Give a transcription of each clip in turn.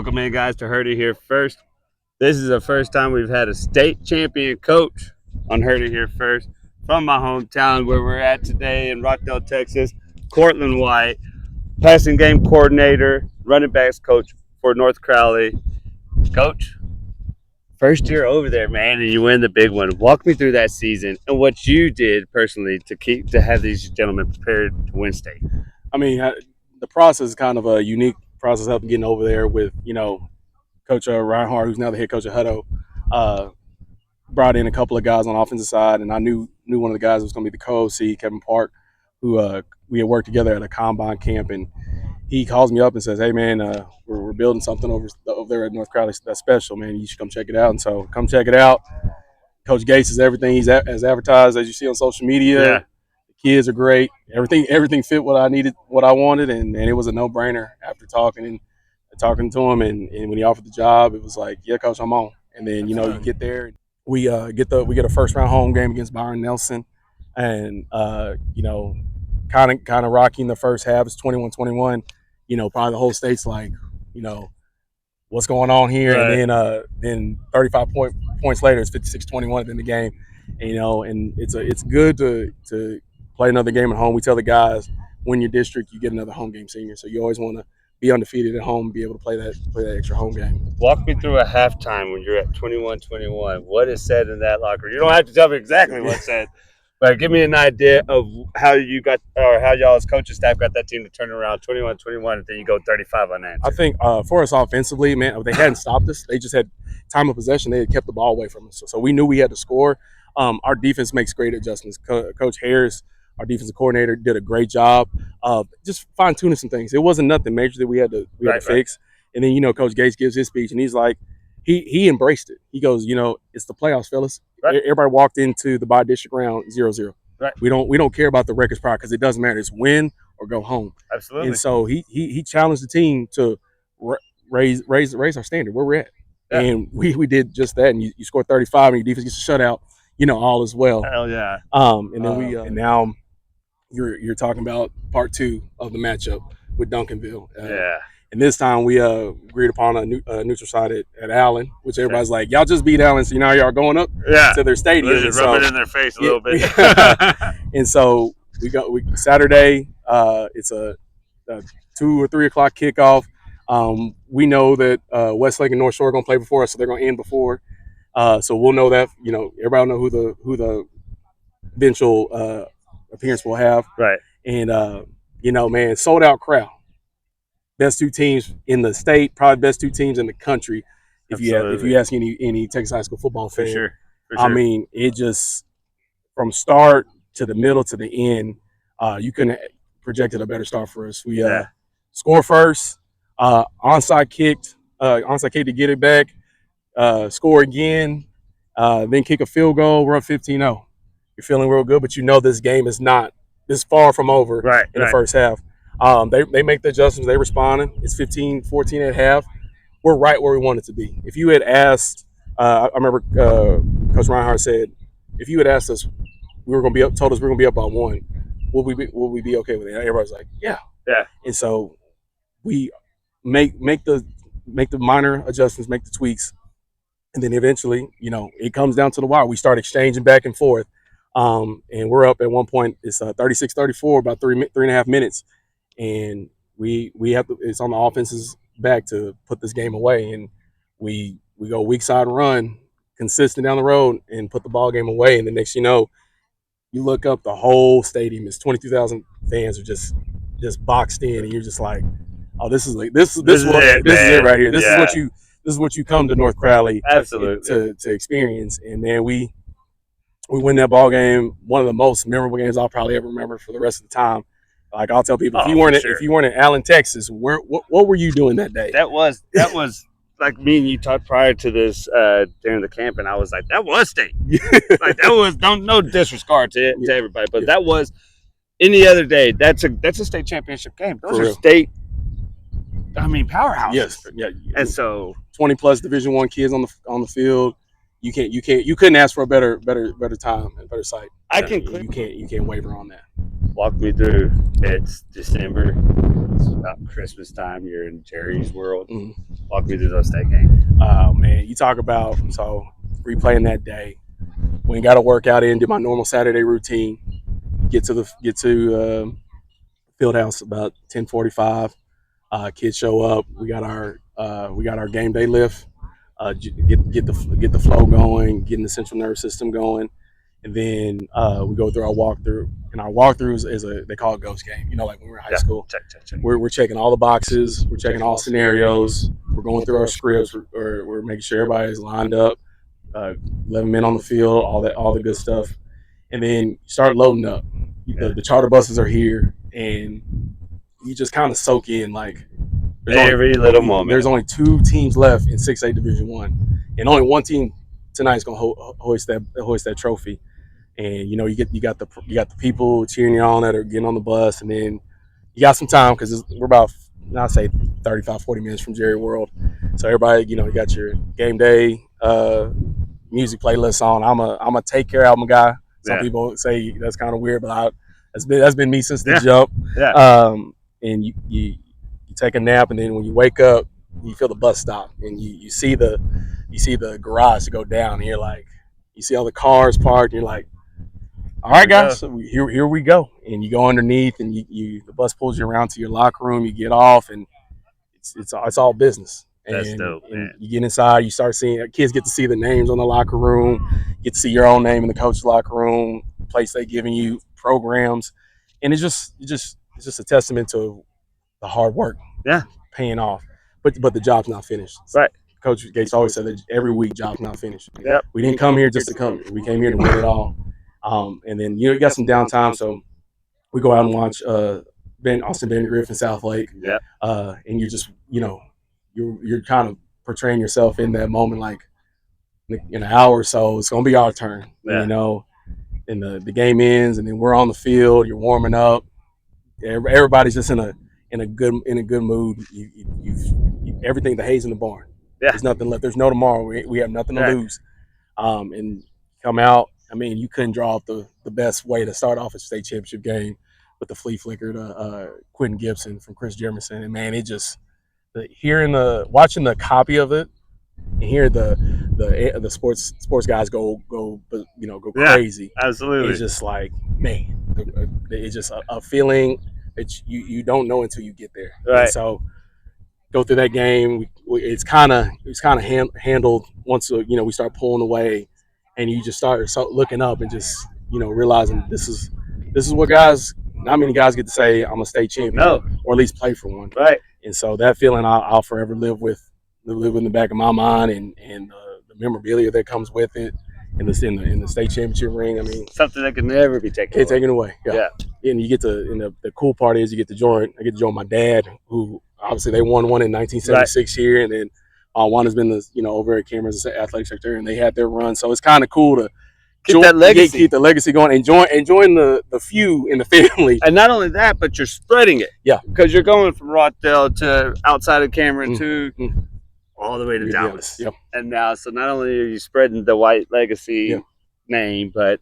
Welcome in, guys, to Heard It Here First. This is the first time we've had a state champion coach on Heard It Here First from my hometown, where we're at today in Rockdale, Texas. Cortland White, passing game coordinator, running backs coach for North Crowley. Coach, first year over there, man, and you win the big one. Walk me through that season and what you did personally to have these gentlemen prepared to win state. I mean, the process is kind of a unique process of getting over there with, Coach Reinhardt, who's now the head coach of Hutto, brought in a couple of guys on the offensive side, and I knew one of the guys was going to be the co-OC, Kevin Park, who we had worked together at a combine camp, and he calls me up and says, "Hey, man, we're building something over there at North Crowley that's special, man. You should come check it out." And so come check it out. Coach Gates is everything he's as advertised, as you see on social media. Yeah. Kids are great. Everything fit what I needed, what I wanted, and it was a no-brainer after talking to him. And when he offered the job, it was like, yeah, coach, I'm on. And then you get there, we get a first-round home game against Byron Nelson, and kind of rocking the first half. It's 21-21. Probably the whole state's like, what's going on here? Right. And then 35 points later, it's 56-21 in the game. And it's good to play another game at home. We tell the guys, win your district, you get another home game senior. So you always want to be undefeated at home, be able to play that extra home game. Walk me through a halftime when you're at 21-21. What is said in that locker? You don't have to tell me exactly what's said, but give me an idea of how you got, or how y'all as coaching staff got that team to turn around 21-21, and then you go 35 unanswered. I think for us offensively, man, they hadn't stopped us. They just had time of possession. They had kept the ball away from us. So we knew we had to score. Our defense makes great adjustments. Coach Harris, our defensive coordinator, did a great job of just fine-tuning some things. It wasn't nothing major that we had to fix. And then, Coach Gates gives his speech, and he's like, he embraced it. He goes, it's the playoffs, fellas. Right. Everybody walked into the by-district round 0-0. Right. We don't care about the records prior, because it doesn't matter. It's win or go home. Absolutely. And so he challenged the team to raise our standard where we're at. Yeah. And we did just that. And you score 35, and your defense gets a shutout. All as well. Hell yeah. And then and now you're talking about part 2 of the matchup with Duncanville. Yeah. And this time we agreed upon a neutral site at Allen, which everybody's like, y'all just beat Allen, so y'all going up to their stadium. And rub it in their face a little bit. And so we Saturday. It's a 2 or 3 o'clock kickoff. We know that Westlake and North Shore are going to play before us, so they're going to end before. So we'll know that, everybody will know who the eventual appearance will have. Right. And, man, sold out crowd. Best 2 teams in the state, probably best 2 teams in the country. If you ask any Texas high school football fan. For sure. I mean, it just, from start to the middle to the end, you couldn't have projected a better start for us. We score first, onside kick to get it back. Score again, then kick a field goal. We're up 15-0. You're feeling real good, but this game is not this far from over in the first half. They make the adjustments. They responded. It's 15-14 at half. We're right where we wanted to be. If you had asked, I remember Coach Reinhardt said, if you had asked us, told us we were going to be up by 1, will we be okay with it? Everybody's like, yeah. And so we make the minor adjustments, make the tweaks. And then eventually, it comes down to the wire. We start exchanging back and forth. And we're up at one point. It's 36-34, about 3.5 minutes. And we have to, it's on the offense's back to put this game away. And we go weak side run, consistent down the road, and put the ball game away. And the next you look up, the whole stadium is 22,000 fans are just boxed in. And you're just like, oh, this is it right here. This is what you come to North Crowley to experience. And then we win that ball game, one of the most memorable games I'll probably ever remember for the rest of the time. Like, I'll tell people, if you weren't in Allen, Texas, what were you doing that day? That was like me and you talked prior to this during the camp, and I was like, that was state. Like, that was no disregard to everybody, but that was any other day. That's a state championship game. Those are state. I mean, powerhouses. Yes, yeah. And so 20+ Division I kids on the field. You couldn't ask for a better time and better sight. You can't waver on that. Walk me through. It's December. It's about Christmas time. You're in Jerry's world. Mhm. Walk me through those state games. Oh man, you talk about replaying that day. We ain't got to work out in, do my normal Saturday routine. Get to field house about 10:45. Kids show up. We got our game day lift. Get the flow going, getting the central nervous system going, and then we go through our walkthrough. And our walkthrough is they call it ghost game. Like when we were in high school. Check. We're checking all the boxes. We're checking all scenarios. We're going through our scripts. We're making sure everybody's lined up. 11 men on the field, all the good stuff, and then you start loading up. The charter buses are here, and you just kind of soak in like Every little moment. There's only 2 teams left in 6A Division 1, and only one team tonight is going to hoist that trophy. And you got the people cheering you on that are getting on the bus, and then you got some time because we're about, I'd say, 35-40 minutes from Jerry World. So everybody, you got your game day music playlist on. I'm a Take Care album guy. Some people say that's kind of weird, but that's been me since the jump. Yeah. And you take a nap, and then when you wake up, you feel the bus stop, and you see the garage go down, and you're like, you see all the cars parked, and you're like, all right, guys, so here we go. And you go underneath, and the bus pulls you around to your locker room. You get off, and it's all business. That's dope, and man. you get inside, you start seeing kids get to see the names on the locker room, get to see your own name in the coach's locker room, place they giving you, programs, and it's just a testament to the hard work, paying off. But the job's not finished. Right. Coach Gates always said that every week, job's not finished. Yep. We didn't come here just to come here. We came here to win it all. And then you got some downtime, so we go out and watch Austin Bend Griffin South Lake. Yeah. And you're just you're kind of portraying yourself in that moment, like in an hour or so, it's gonna be our turn. Yeah. And the game ends, and then we're on the field. You're warming up. Everybody's just in a good mood. Everything, the hay's in the barn. Yeah. There's nothing left. There's no tomorrow. We have nothing to lose. And come out. I mean, you couldn't draw up the best way to start off a state championship game with the flea flicker to Quentin Gibson from Chris Jermison. And man, it just watching the copy of it and hear the sports guys go crazy. Absolutely. It's just like, man, it's just a feeling that you don't know until you get there. Right. And so go through that game. It's kind of handled once we start pulling away, and you just start looking up and just realizing this is what guys. Not many guys get to say I'm a state champion, or at least play for one. Right. And so that feeling I'll forever live in the back of my mind, and the memorabilia that comes with it, in the state championship ring. I mean, something that can never be taken away. Yeah. And you get to, and the cool part is I get to join my dad, who obviously they won one in 1976 here, and then Juan has been over at Cameron's athletic secretary, and they had their run. So it's kind of cool to keep the legacy going, and join the few in the family. And not only that, but you're spreading it. Yeah. Because you're going from Rockdale to outside of Cameron to all the way to Dallas. Yep. And now, so not only are you spreading the white legacy name, but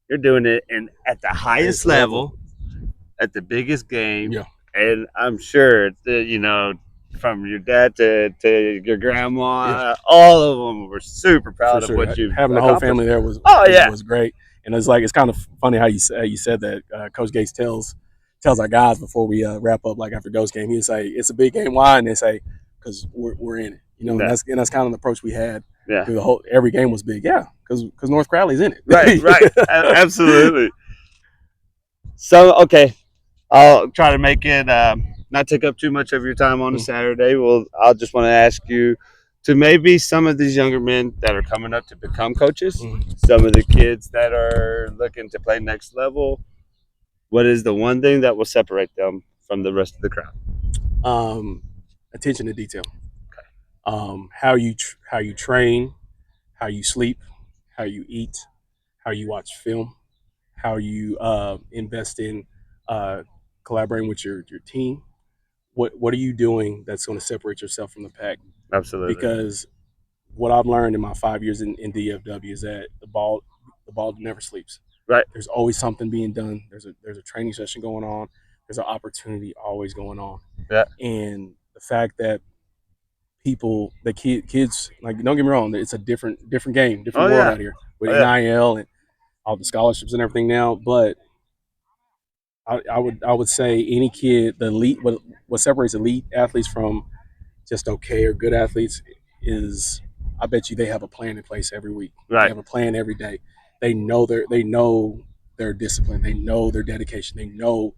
you're doing it at the highest level, at the biggest game. Yeah. And I'm sure that, from your dad to your grandma, all of them were super proud of what you've having the whole family there was great. And it's kind of funny how you said that. Coach Gates tells our guys before we wrap up, like after Ghost game, he'd say it's a big game. Why? And they say because we're in it. And that's kind of the approach we had. Yeah. Through every game was big. Yeah, because North Crowley's in it. Right. Absolutely. So okay, I'll try to make it not take up too much of your time on a Saturday. I'll just want to ask you to maybe some of these younger men that are coming up to become coaches, some of the kids that are looking to play next level. What is the one thing that will separate them from the rest of the crowd? Attention to detail. How you train, how you sleep, how you eat, how you watch film, how you invest in collaborating with your team. What are you doing that's going to separate yourself from the pack? Absolutely. Because what I've learned in my 5 years in DFW is that the ball never sleeps. Right. There's always something being done. There's a training session going on. There's an opportunity always going on. Yeah. And the fact that kids, like, don't get me wrong, it's a different game, different Oh world yeah. out here with Oh yeah. NIL and all the scholarships and everything now. But I would say any kid, the elite, what separates elite athletes from just okay or good athletes is, I bet you they have a plan in place every week. They Right. have a plan every day. They know their discipline. They know their dedication. They know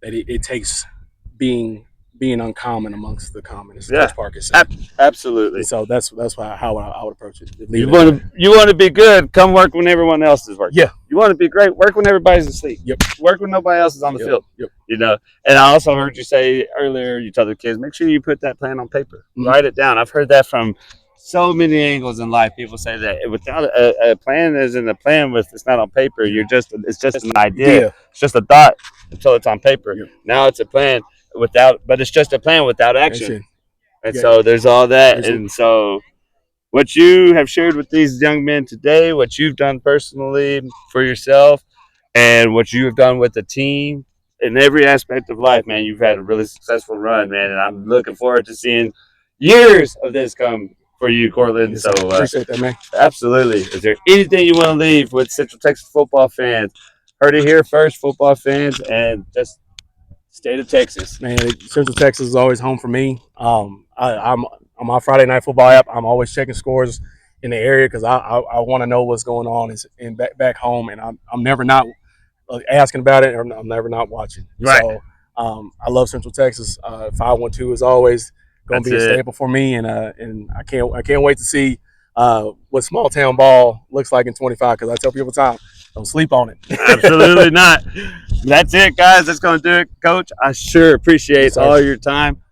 that it takes being uncommon amongst the common, as Yeah. Coach Parker said. Absolutely. And so that's how I would approach it. Leave You it want at to that. you want to be good. Come work when everyone else is working. Yeah. You want to be great. Work when everybody's asleep. Yep. Work when nobody else is on the Yep. field. Yep. You know. And I also heard you say earlier. You tell the kids, make sure you put that plan on paper. Mhm. Write it down. I've heard that from so many angles in life. People say that without a plan isn't a plan with it's not on paper. It's just an idea. Yeah. It's just a thought until it's on paper. Yep. Now it's a plan but it's just a plan without action. That's it. And Yeah. so there's all that. There's And so what you have shared with these young men today, what you've done personally for yourself, and what you have done with the team in every aspect of life, man, you've had a really successful run, man. And I'm looking forward to seeing years of this come for you, Cortland. Yes, So sir. Appreciate that, man. absolutely. Is there anything you want to leave with Central Texas football fans? Heard it here first, football fans, and just state of Texas. Man, Central Texas is always home for me. I'm on my Friday night football app. I'm always checking scores in the area because I want to know what's going on in back home, and I'm never not asking about it, or I'm never not watching. Right. So I love Central Texas. 512 is always going to be a staple for me, and I can't wait to see what small town ball looks like in 25. Because I tell people all the time, don't sleep on it. Absolutely not. That's it, guys. That's going to do it, Coach. I sure appreciate all your time.